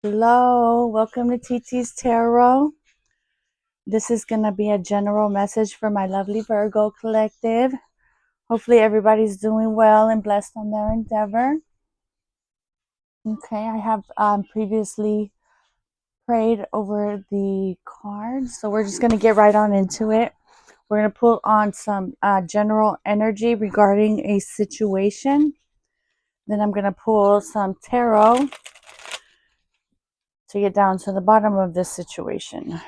Hello, welcome to TT's Tarot. This is going to be a general message for my lovely Virgo collective. Hopefully everybody's doing well and blessed on their endeavor. Okay, I have previously prayed over the cards, so we're just going to get right on into it. We're going to pull on some general energy regarding a situation. Then I'm going to pull some tarot to get down to the bottom of this situation.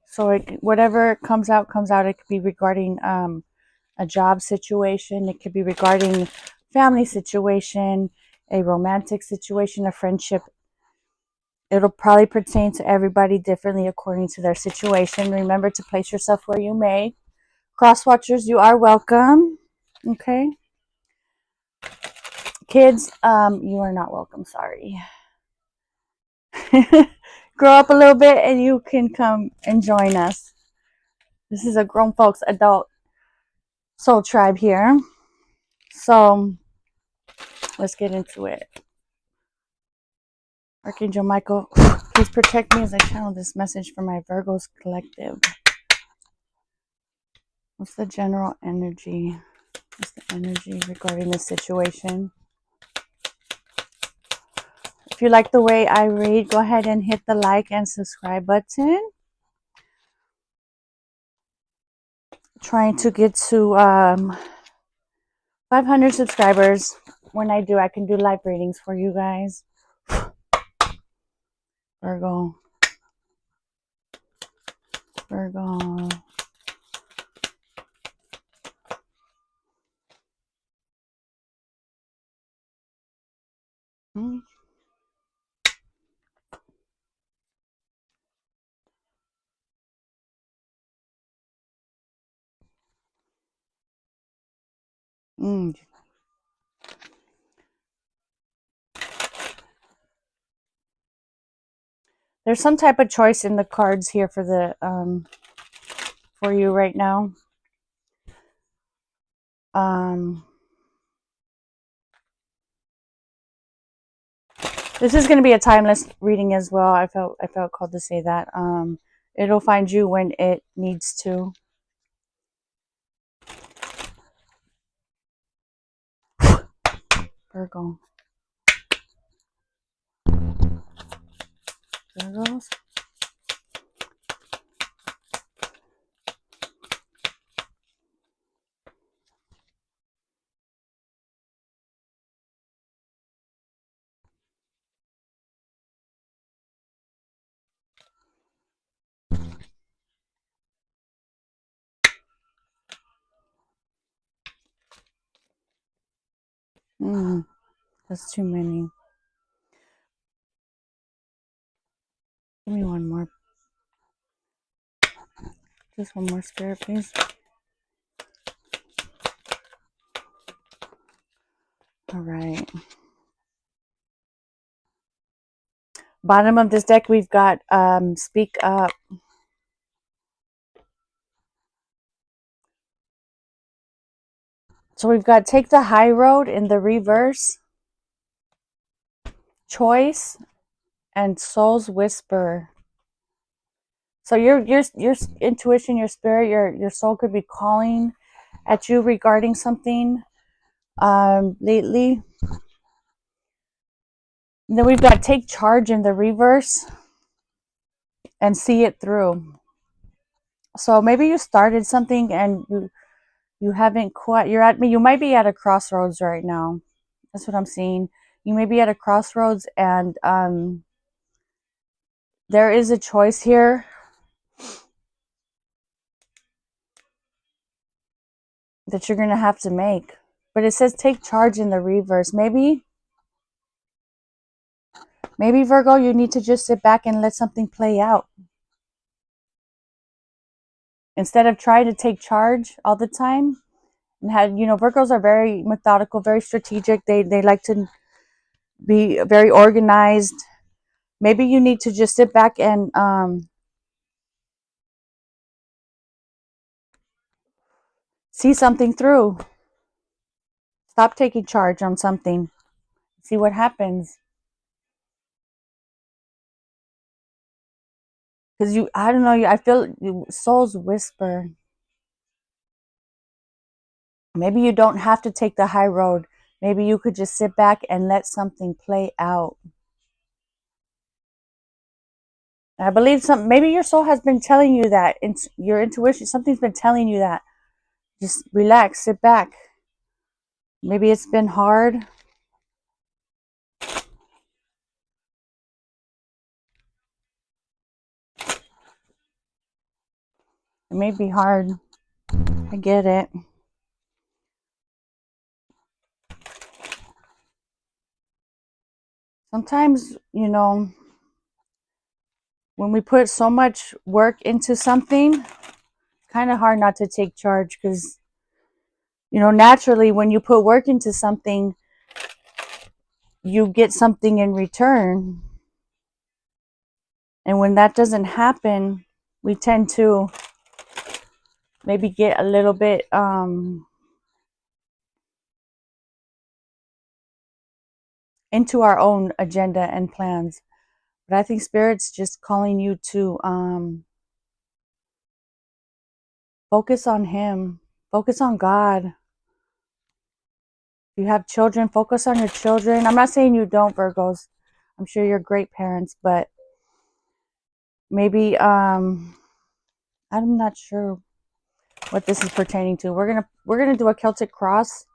So whatever comes out, comes out. It could be regarding a job situation. It could be regarding family situation, a romantic situation, a friendship. It'll probably pertain to everybody differently according to their situation. Remember to place yourself where you may. Cross watchers, you are welcome. Okay. Kids, you are not welcome. Sorry. Grow up a little bit and you can come and join us. This is a grown folks adult soul tribe here. So let's get into it. Archangel Michael, please protect me as I channel this message for my Virgos collective. What's the general energy? What's the energy regarding this situation? If you like the way I read, go ahead and hit the like and subscribe button. Trying to get to 500 subscribers. When I do, I can do live readings for you guys. Virgo. Virgo. There's some type of choice in the cards here for the for you right now. This is going to be a timeless reading as well. I felt called to say that. It'll find you when it needs to. Virgo. Virgos. That's too many. Give me one more. Just one more spirit, please. All right. Bottom of this deck, we've got Speak Up. So we've got Take the High Road in the reverse, Choice, and Soul's Whisper. So your intuition, your spirit, your soul could be calling at you regarding something lately. And then we've got Take Charge in the reverse and See It Through. So maybe you started something and you haven't quite, you might be at a crossroads right now. That's what I'm seeing. You may be at a crossroads and there is a choice here. That you're going to have to make. But it says take charge in the reverse. Maybe Virgo, you need to just sit back and let something play out. Instead of trying to take charge all the time. And have, Virgos are very methodical, very strategic. They like to be very organized. Maybe you need to just sit back and see something through. Stop taking charge on something. See what happens. Because I don't know, I feel souls whisper. Maybe you don't have to take the high road. Maybe you could just sit back and let something play out. I believe maybe your soul has been telling you that. Your intuition, something's been telling you that. Just relax, sit back. Maybe it's been hard. It may be hard. I get it. Sometimes, when we put so much work into something, it's kind of hard not to take charge because, naturally, when you put work into something, you get something in return. And when that doesn't happen, we tend to maybe get a little bit into our own agenda and plans. But I think Spirit's just calling you to focus on Him, focus on God. If you have children, focus on your children. I'm not saying you don't, Virgos. I'm sure you're great parents, but maybe I'm not sure what this is pertaining to. We're gonna do a Celtic cross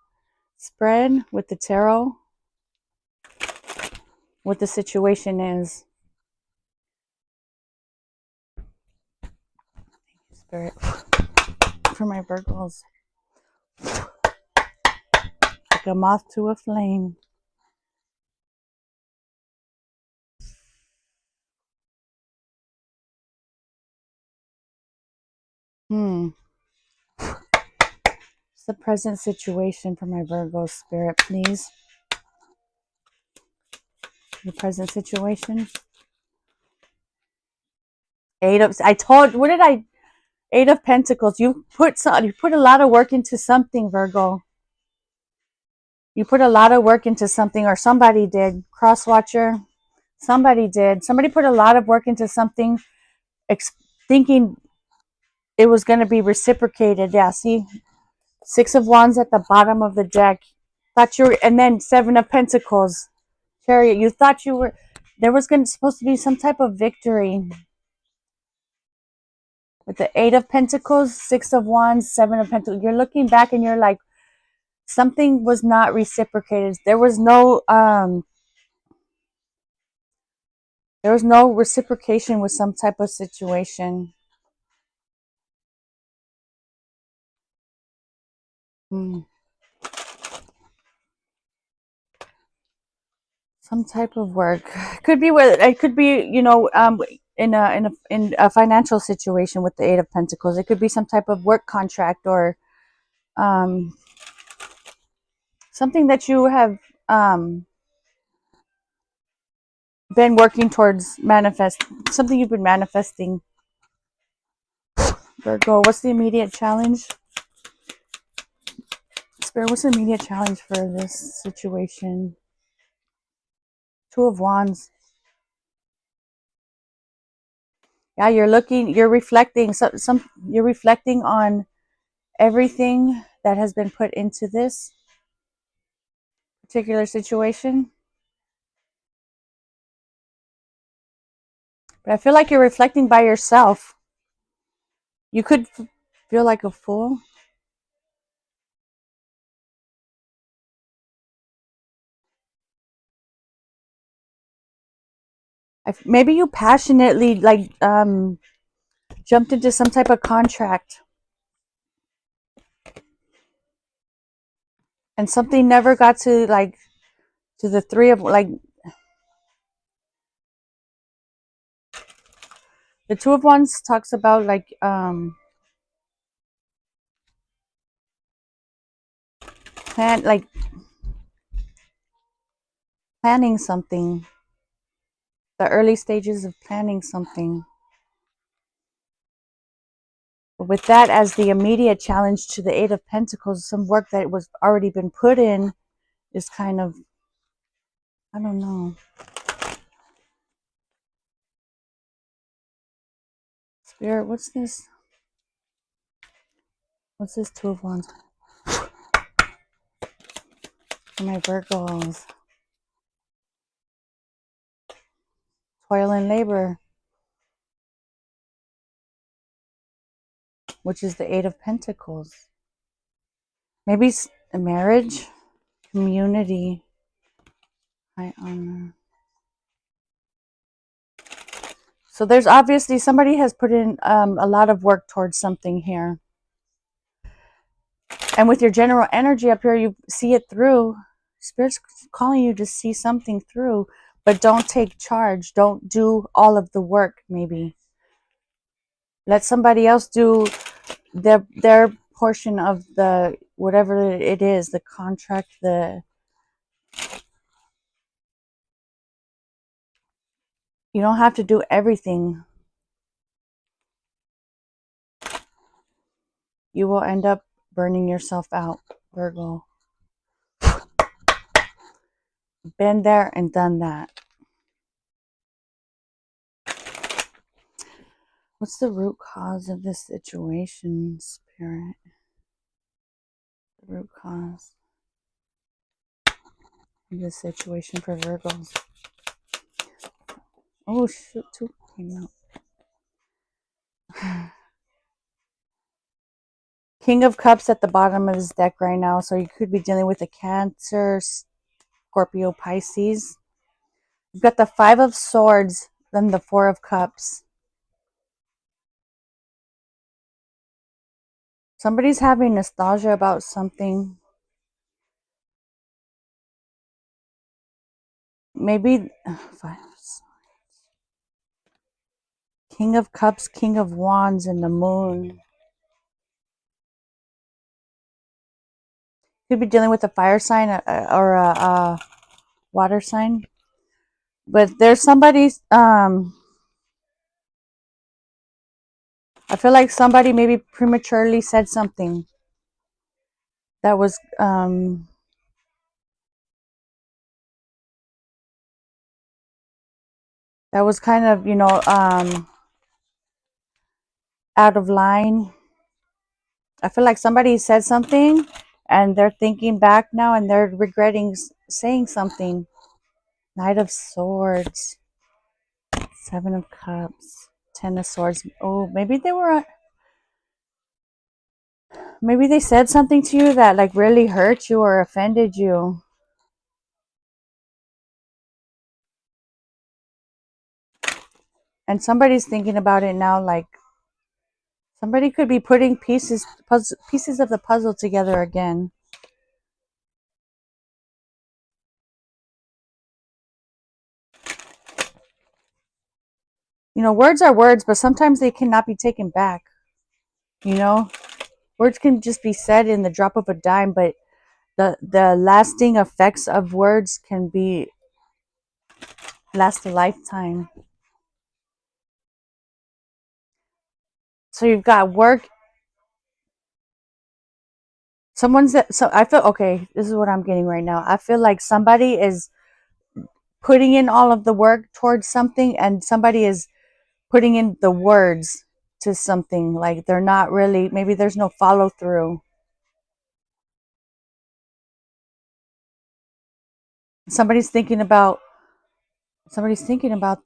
spread with the tarot, what the situation is. Spirit for my Virgos, like a moth to a flame. It's the present situation for my Virgo Spirit, please. The present situation. Eight of Pentacles. You put a lot of work into something, Virgo. You put a lot of work into something, or somebody did. Cross watcher. Somebody did. Somebody put a lot of work into something, thinking it was going to be reciprocated. Yeah, see? Six of Wands at the bottom of the deck. And then Seven of Pentacles. Chariot. You thought there was supposed to be some type of victory. With the Eight of Pentacles, Six of Wands, Seven of Pentacles. You're looking back and you're like, something was not reciprocated. There was no reciprocation with some type of situation. Some type of work. Could be in a financial situation with the Eight of Pentacles. It could be some type of work contract, or something that you have been working towards something you've been manifesting. Virgo, what's the immediate challenge? Spirit, what's the immediate challenge for this situation? Two of Wands. Yeah, you're reflecting you're reflecting on everything that has been put into this particular situation. But I feel like you're reflecting by yourself. You could feel like a fool. Maybe you passionately jumped into some type of contract, and something never got to the Three of the Two of Wands talks about planning something, the early stages of planning something. But with that as the immediate challenge to the Eight of Pentacles, some work that was already been put in is kind of I don't know. Spirit, what's this? What's this Two of Wands? For my Virgos. Toil and labor, which is the Eight of Pentacles. Maybe a marriage, community, high honor. So there's obviously somebody has put in a lot of work towards something here. And with your general energy up here, you see it through. Spirit's calling you to see something through, but don't take charge. Don't do all of the work, maybe. Let somebody else do their portion of the whatever it is, the contract, you don't have to do everything. You will end up burning yourself out, Virgo. Been there and done that. What's the root cause of this situation, Spirit? The root cause of this situation for Virgos. Oh, shoot, two came out. King of Cups at the bottom of his deck right now. So you could be dealing with a Cancer, Scorpio, Pisces. You've got the Five of Swords, then the Four of Cups. Somebody's having nostalgia about something. Maybe King of Cups, King of Wands, and the Moon. Could be dealing with a fire sign or a water sign. But there's somebody, I feel like somebody maybe prematurely said something that was kind of, out of line. I feel like somebody said something and they're thinking back now and they're regretting saying something. Knight of Swords, Seven of Cups, Ten of Swords. Oh, maybe they said something to you that like really hurt you or offended you. And somebody's thinking about it now, like somebody could be putting pieces of the puzzle together again. Words are words, but sometimes they cannot be taken back. Words can just be said in the drop of a dime, but the lasting effects of words can last a lifetime. So you've got work. So I feel, okay, this is what I'm getting right now. I feel like somebody is putting in all of the work towards something and somebody is putting in the words to something. Like they're not really, maybe there's no follow through. Somebody's thinking about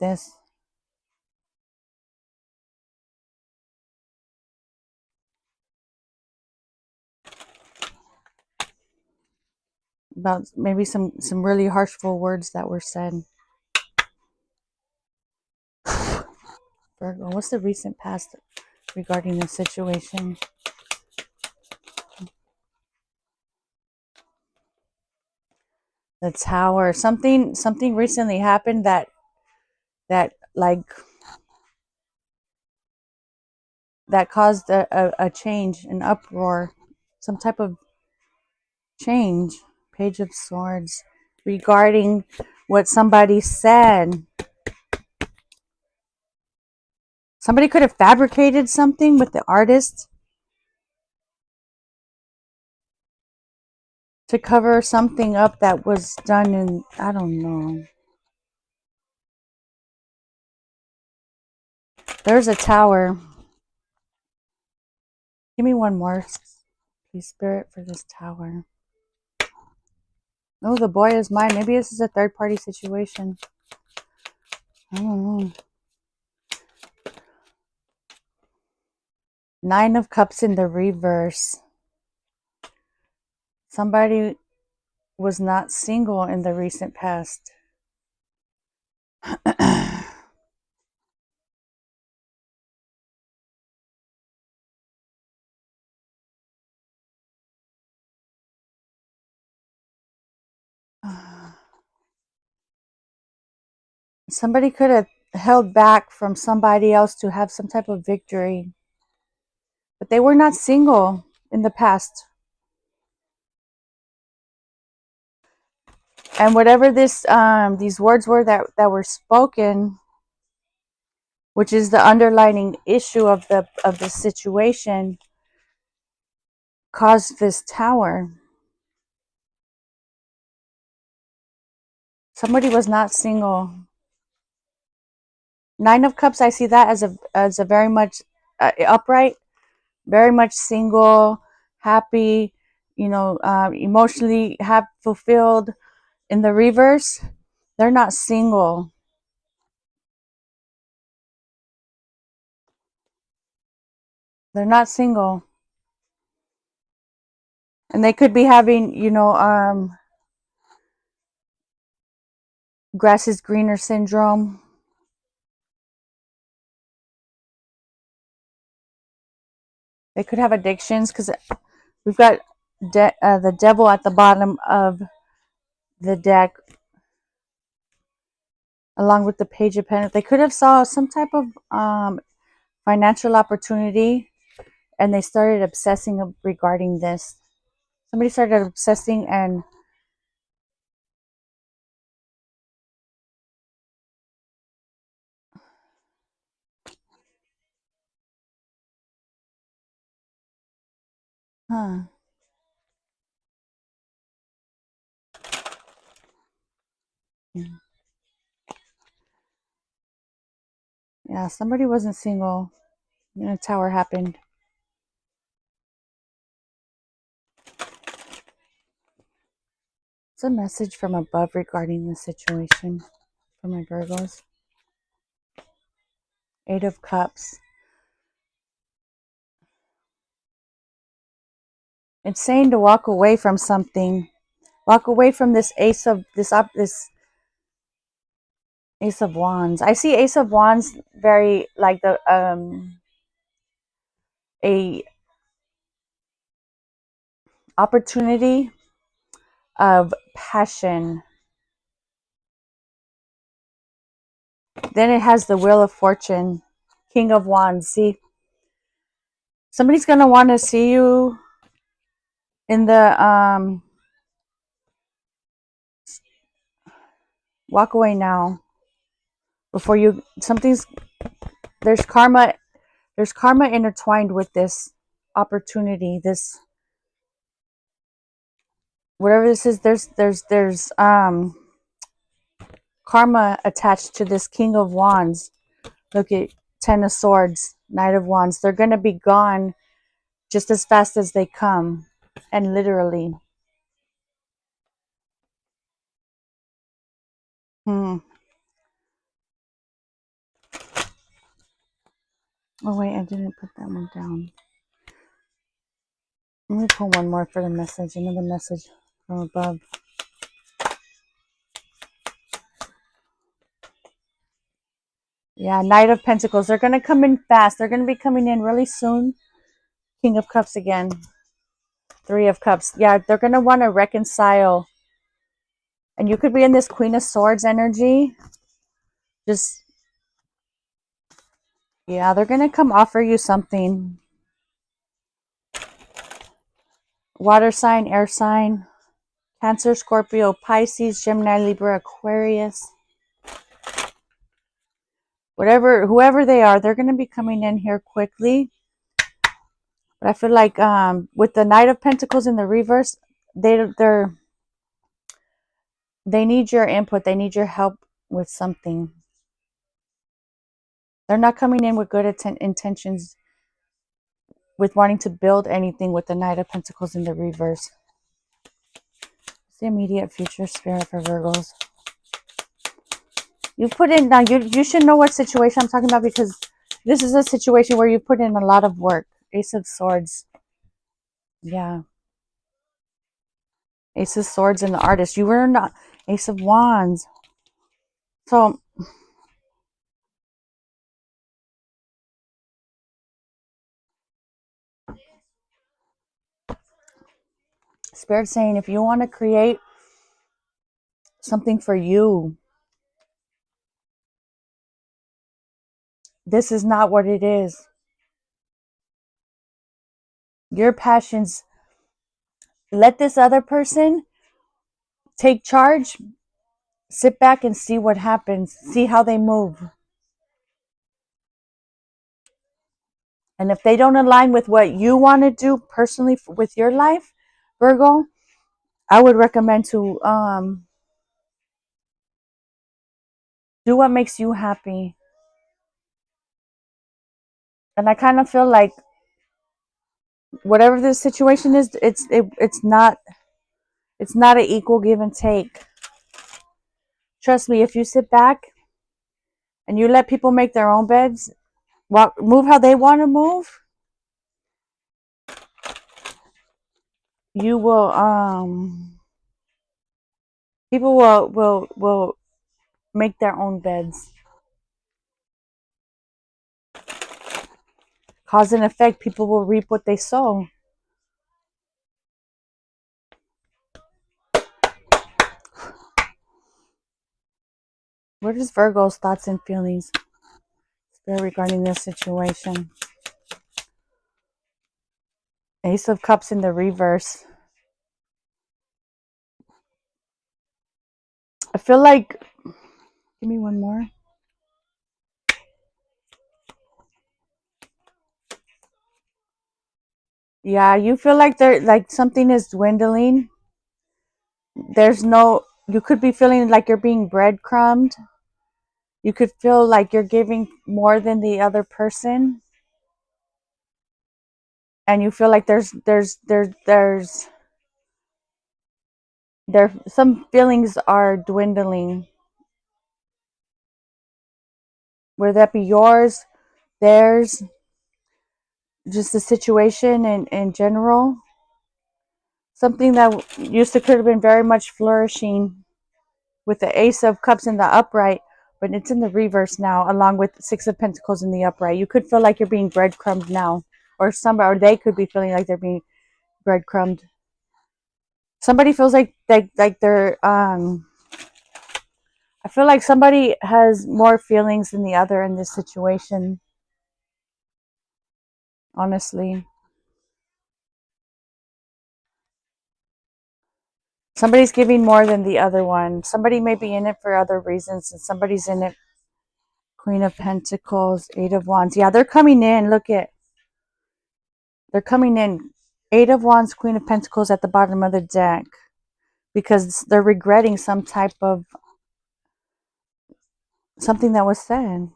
this. About maybe some really harshful words that were said. Virgo, what's the recent past regarding the situation? The Tower. Something recently happened that like that caused a change, an uproar, some type of change. Page of Swords regarding what somebody said. Somebody could have fabricated something with the artist. to cover something up that was done in, I don't know. There's a tower. Give me one more, please, Spirit, for this tower. Oh, the boy is mine. Maybe this is a third-party situation. I don't know. 9 of Cups in the reverse. Somebody was not single in the recent past. Somebody could have held back from somebody else to have some type of victory. But they were not single in the past. And whatever these words were that were spoken, which is the underlining issue of the situation, caused this tower. Somebody was not single. 9 of Cups, I see that as a very much upright, very much single, happy, emotionally fulfilled. In the reverse, they're not single. They're not single. And they could be having, grass is greener syndrome. They could have addictions because we've got the devil at the bottom of the deck, along with the Page of Pentacles. They could have saw some type of financial opportunity, and they started obsessing regarding this. Somebody started obsessing and huh. Yeah, somebody wasn't single when a tower happened. It's a message from above regarding the situation for my Virgos. 8 of Cups. It's saying to walk away from something. Walk away from this Ace of Wands. I see Ace of Wands very like a opportunity of passion. Then it has the Wheel of Fortune, King of Wands. See, somebody's gonna want to see you in the walk away now before you there's karma intertwined with this opportunity, this whatever this is. There's karma attached to this King of Wands. Look at 10 of Swords, Knight of Wands. They're going to be gone just as fast as they come, and literally. Oh wait, I didn't put that one down. Let me pull one more for the message, another message from above. Yeah, Knight of Pentacles. They're going to come in fast. They're going to be coming in really soon. King of Cups again. 3 of Cups. Yeah, they're going to want to reconcile. And you could be in this Queen of Swords energy. Just, yeah, they're going to come offer you something. Water sign, air sign. Cancer, Scorpio, Pisces, Gemini, Libra, Aquarius. Whoever they are, they're going to be coming in here quickly. But I feel like with the Knight of Pentacles in the reverse, they need your input. They need your help with something. They're not coming in with good intentions, with wanting to build anything with the Knight of Pentacles in the reverse. It's the immediate future spirit for Virgos. You put in, now you should know what situation I'm talking about, because this is a situation where you put in a lot of work. Ace of Swords. Yeah. Ace of Swords and the Artist. You were not Ace of Wands. So Spirit saying, if you want to create something for you, this is not what it is. Your passions, let this other person take charge. Sit back and see what happens. See how they move. And if they don't align with what you want to do personally with your life, Virgo, I would recommend to do what makes you happy. And I kind of feel like whatever the situation is, it's not an equal give and take. Trust me, if you sit back and you let people make their own beds, move how they want to move, you will people will make their own beds. Cause and effect, people will reap what they sow. What is Virgo's thoughts and feelings regarding this situation? Ace of Cups in the reverse. I feel like, give me one more. Yeah, you feel like something is dwindling. You could be feeling like you're being breadcrumbed. You could feel like you're giving more than the other person. And you feel like some feelings are dwindling. Whether that be yours, theirs, just the situation in general. Something that could have been very much flourishing with the Ace of Cups in the upright, but it's in the reverse now, along with Six of Pentacles in the upright. You could feel like you're being breadcrumbed now, or they could be feeling like they're being breadcrumbed. Somebody feels like they're I feel like somebody has more feelings than the other in this situation. Honestly, somebody's giving more than the other one. Somebody may be in it for other reasons, and somebody's in it. Queen of Pentacles, Eight of Wands. Yeah, they're coming in. They're coming in. Eight of Wands, Queen of Pentacles at the bottom of the deck, because they're regretting some type of something that was said.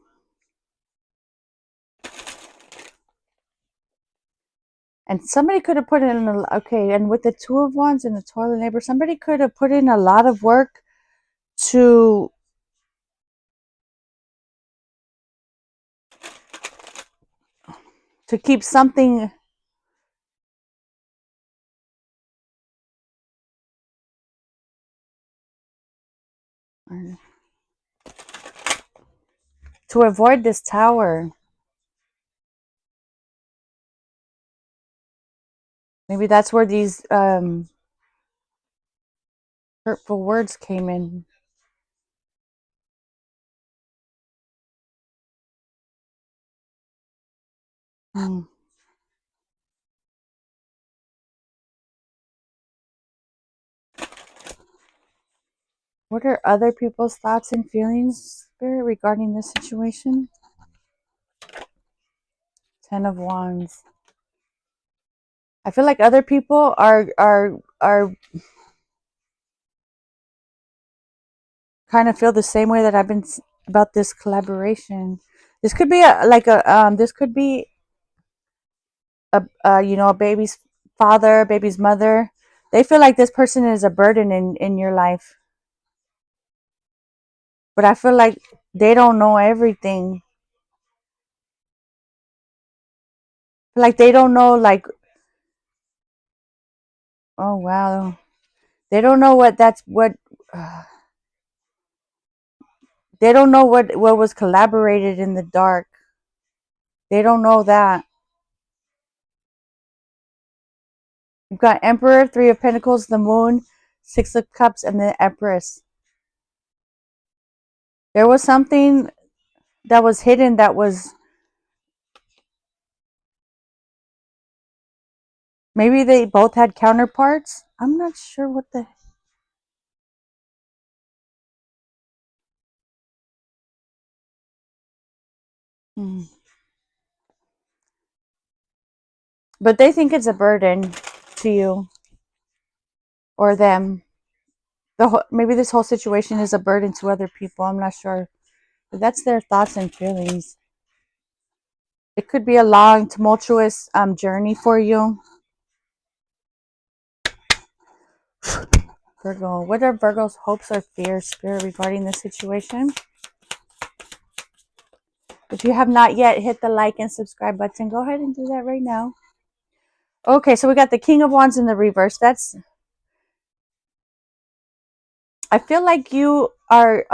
And somebody could have put in and with the Two of Wands and the toilet neighbor, somebody could have put in a lot of work to keep something to avoid this Tower. Maybe that's where these hurtful words came in. Hmm. What are other people's thoughts and feelings, Spirit, regarding this situation? Ten of Wands. I feel like other people are kind of feel the same way that I've been about this collaboration. This could be this could be a baby's father, baby's mother. They feel like this person is a burden in your life, but I feel like they don't know everything. Like they don't know, like, oh wow, they don't know what that's what. They don't know what was collaborated in the dark. They don't know that. You've got Emperor, Three of Pentacles, the Moon, Six of Cups, and the Empress. There was something that was hidden that was, maybe they both had counterparts. I'm not sure what the... Hmm. But they think it's a burden to you or them. Maybe this whole situation is a burden to other people. I'm not sure. But that's their thoughts and feelings. It could be a long, tumultuous journey for you. Virgo. What are Virgo's hopes or fears, Spirit, regarding this situation? If you have not yet hit the like and subscribe button, go ahead and do that right now. Okay, so we got the King of Wands in the reverse. I feel like you are,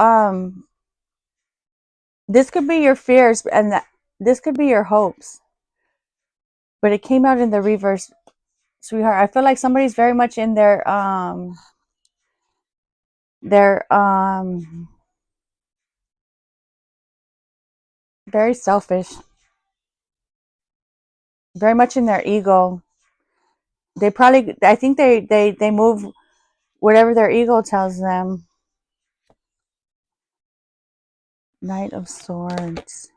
this could be your fears and this could be your hopes. But it came out in the reverse, sweetheart. I feel like somebody's very much in their very selfish, very much in their ego. They probably, I think they move whatever their ego tells them. Knight of Swords.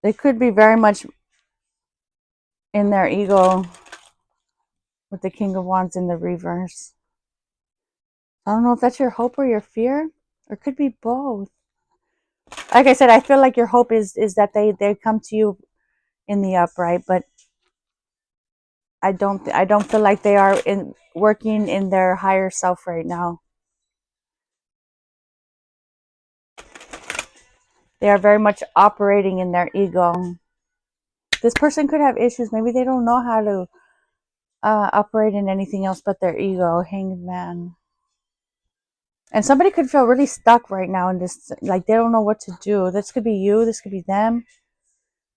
They could be very much in their ego with the King of Wands in the reverse. I don't know if that's your hope or your fear, or it could be both. Like I said, I feel like your hope is that they come to you in the upright, but I don't feel like they are working in their higher self right now. They are very much operating in their ego. This person could have issues. Maybe they don't know how to operate in anything else but their ego. Hanged Man. And somebody could feel really stuck right now in this, like they don't know what to do. This could be you. This could be them.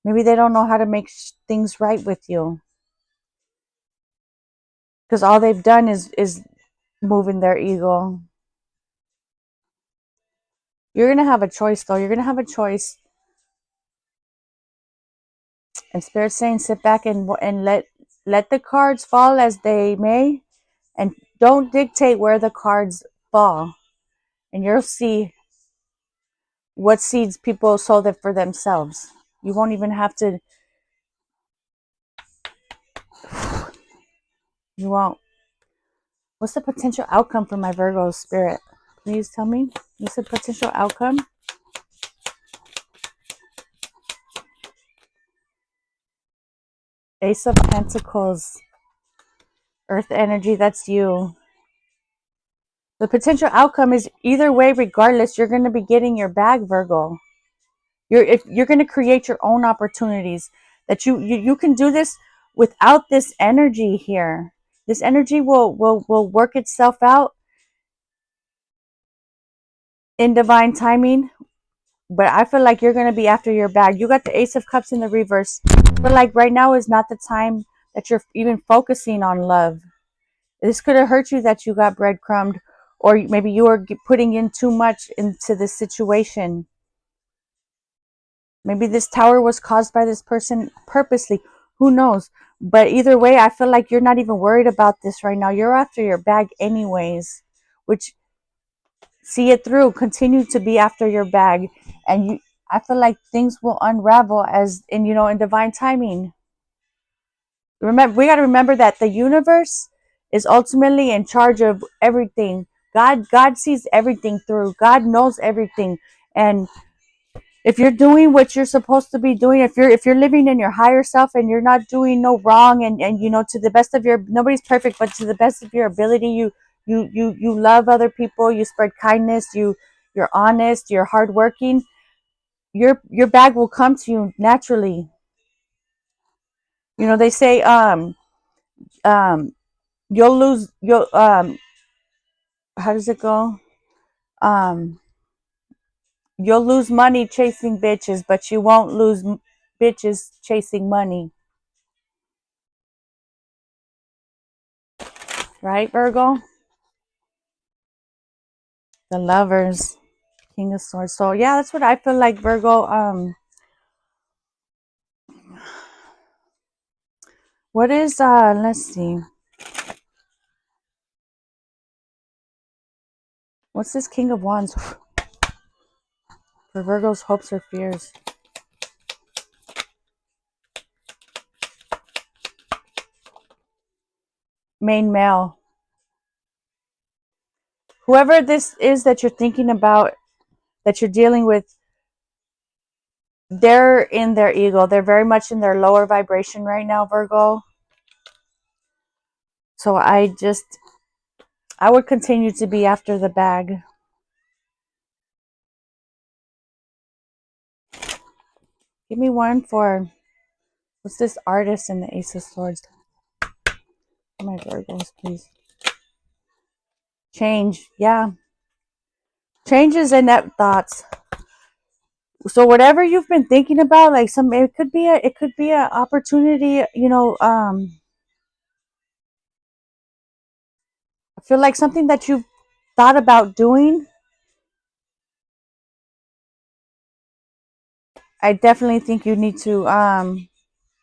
Maybe they don't know how to make things right with you. Because all they've done is moving their ego. You're going to have a choice, though. You're going to have a choice. And Spirit's saying sit back and let the cards fall as they may. And don't dictate where the cards fall. And you'll see what seeds people sow that for themselves. You won't even have to. You won't. What's the potential outcome for my Virgo Spirit? Please tell me. What's the potential outcome? Ace of Pentacles. Earth energy, that's you. The potential outcome is either way, regardless, you're going to be getting your bag, Virgo. You're going to create your own opportunities. That you can do this without this energy here. This energy will work itself out in divine timing. But I feel like you're going to be after your bag. You got the Ace of Cups in the reverse. But like right now is not the time that you're even focusing on love. This could have hurt you that you got breadcrumbed, or maybe you are putting in too much into this situation. Maybe this tower was caused by this person purposely. Who knows? But either way, I feel like you're not even worried about this right now. You're after your bag anyways, which, see it through. Continue to be after your bag. And I feel like things will unravel as in, in divine timing. Remember, we got to remember that the universe is ultimately in charge of everything. God sees everything through. God knows everything. And if you're doing what you're supposed to be doing, if you're living in your higher self and you're not doing no wrong, and to the best of your, nobody's perfect, but to the best of your ability, you love other people, you spread kindness, you're honest, you're hardworking, your bag will come to you naturally. They say um you'll how does it go? um you'll lose money chasing bitches, but you won't lose bitches chasing money. Right, Virgo? The Lovers, King of Swords. So yeah, that's what I feel like, Virgo. What is let's see, what's this King of Wands for Virgo's hopes or fears? Main male. Whoever this is that you're thinking about, that you're dealing with, they're in their ego. They're very much in their lower vibration right now, Virgo. So I would continue to be after the bag. Give me one for, what's this Artist and the Ace of Swords? For my Virgos, please. Change. Yeah. Changes in net thoughts. So whatever you've been thinking about, like it could be a opportunity, I feel like something that you've thought about doing. I definitely think you need to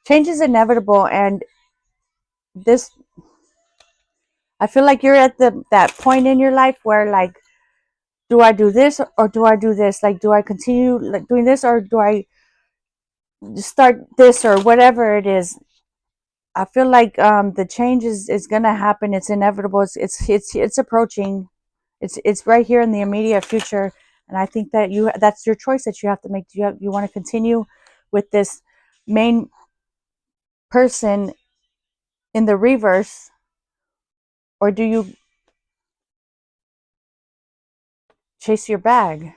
change is inevitable, and this, I feel like you're at that point in your life where, like, do I do this or do I do this? Like, do I continue like doing this, or do I start this, or whatever it is? I feel like the change is gonna happen. It's inevitable. It's approaching. It's right here in the immediate future, and I think that that's your choice that you have to make. Do you want to continue with this main person in the reverse, or do you chase your bag?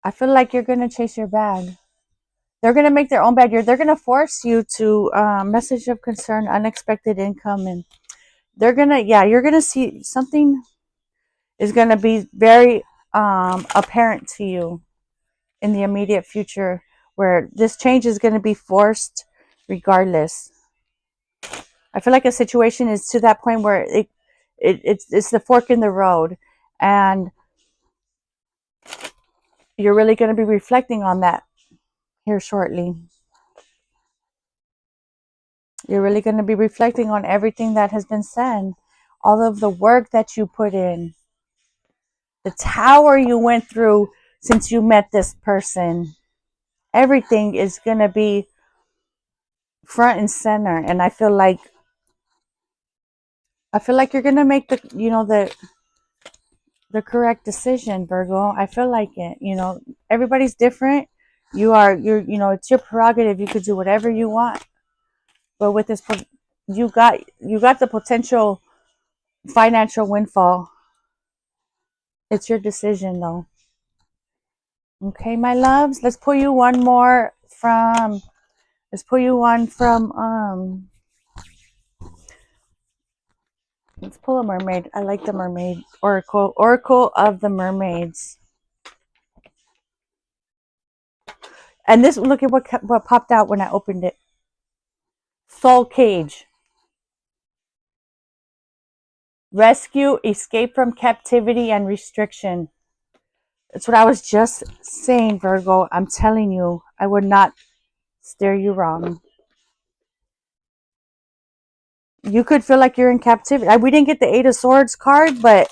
I feel like you're gonna chase your bag. They're gonna make their own bag. They're gonna force you to message of concern, unexpected income, and you're gonna see something is gonna be very apparent to you in the immediate future, where this change is gonna be forced regardless. I feel like a situation is to that point where it's the fork in the road, and you're really going to be reflecting on that here shortly. You're really going to be reflecting on everything that has been said, all of the work that you put in, the tower you went through since you met this person. Everything is going to be front and center, and I feel like you're going to make the correct decision, Virgo. I feel like it. Everybody's different. It's your prerogative. You could do whatever you want. But with this, you got the potential financial windfall. It's your decision, though. Okay, my loves. Let's pull you one more from. Let's pull you one from. Let's pull a mermaid. I like the mermaid oracle. Oracle of the mermaids. And this, look at what popped out when I opened it. Soul cage. Rescue, escape from captivity and restriction. That's what I was just saying, Virgo. I'm telling you, I would not steer you wrong. You could feel like you're in captivity. We didn't get the Eight of Swords card, but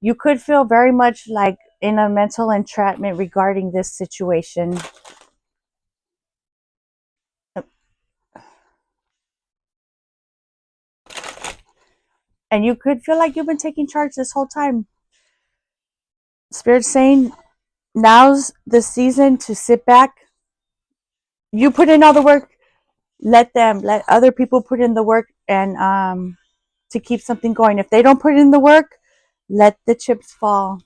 you could feel very much like in a mental entrapment regarding this situation. And you could feel like you've been taking charge this whole time. Spirit's saying now's the season to sit back. You put in all the work. Let other people put in the work, and to keep something going. If they don't put in the work, let the chips fall.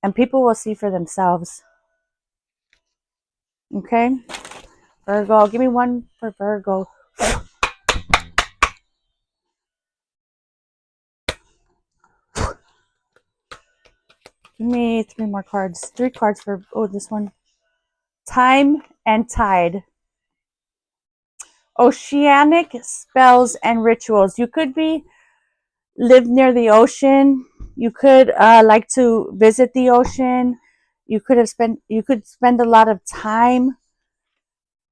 And people will see for themselves. Okay? Virgo, give me one for Virgo. Give me 3 more cards. 3 cards for, this one. Time and Tide. Oceanic spells and rituals. You could live near the ocean. You could like to visit the ocean. You could spend a lot of time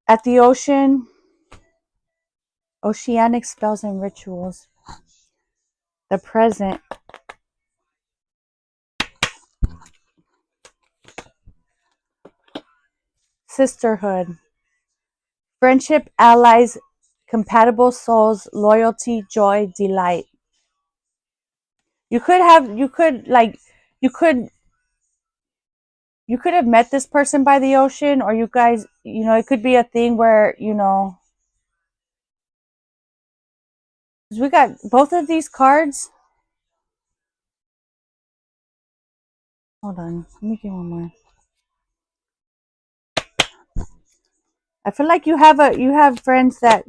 at the ocean. Oceanic spells and rituals. The present. Sisterhood. Friendship, allies, compatible souls, loyalty, joy, delight. You could have met this person by the ocean, or you guys, it could be a thing where, we got both of these cards. Hold on, let me get one more. I feel like you have friends that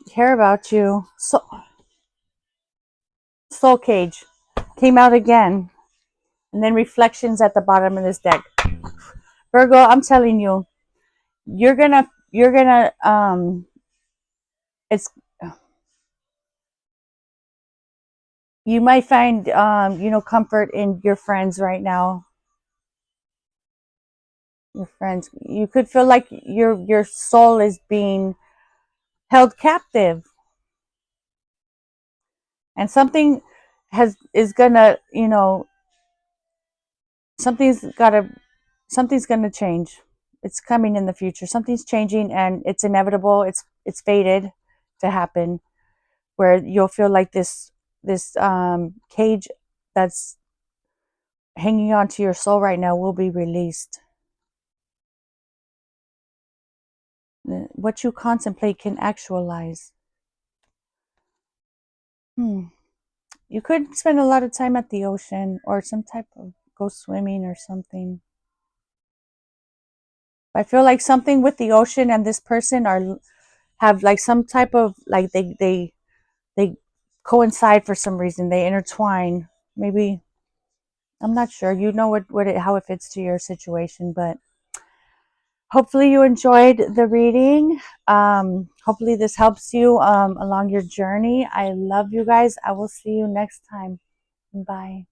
care about you. Soul Cage came out again, and then Reflections at the bottom of this deck. Virgo, I'm telling you, you're gonna it's you might find comfort in your friends right now. Your friends, you could feel like your soul is being held captive, and something is gonna something's gonna change. It's coming in the future. Something's changing, and it's inevitable. It's fated to happen, where you'll feel like this cage that's hanging on to your soul right now will be released. What you contemplate can actualize. You could spend a lot of time at the ocean, or some type of go swimming or something. I feel like something with the ocean and this person have like some type of like they coincide for some reason. They intertwine. Maybe, I'm not sure. You know how it fits to your situation, but hopefully you enjoyed the reading. Hopefully this helps you along your journey. I love you guys. I will see you next time. Bye.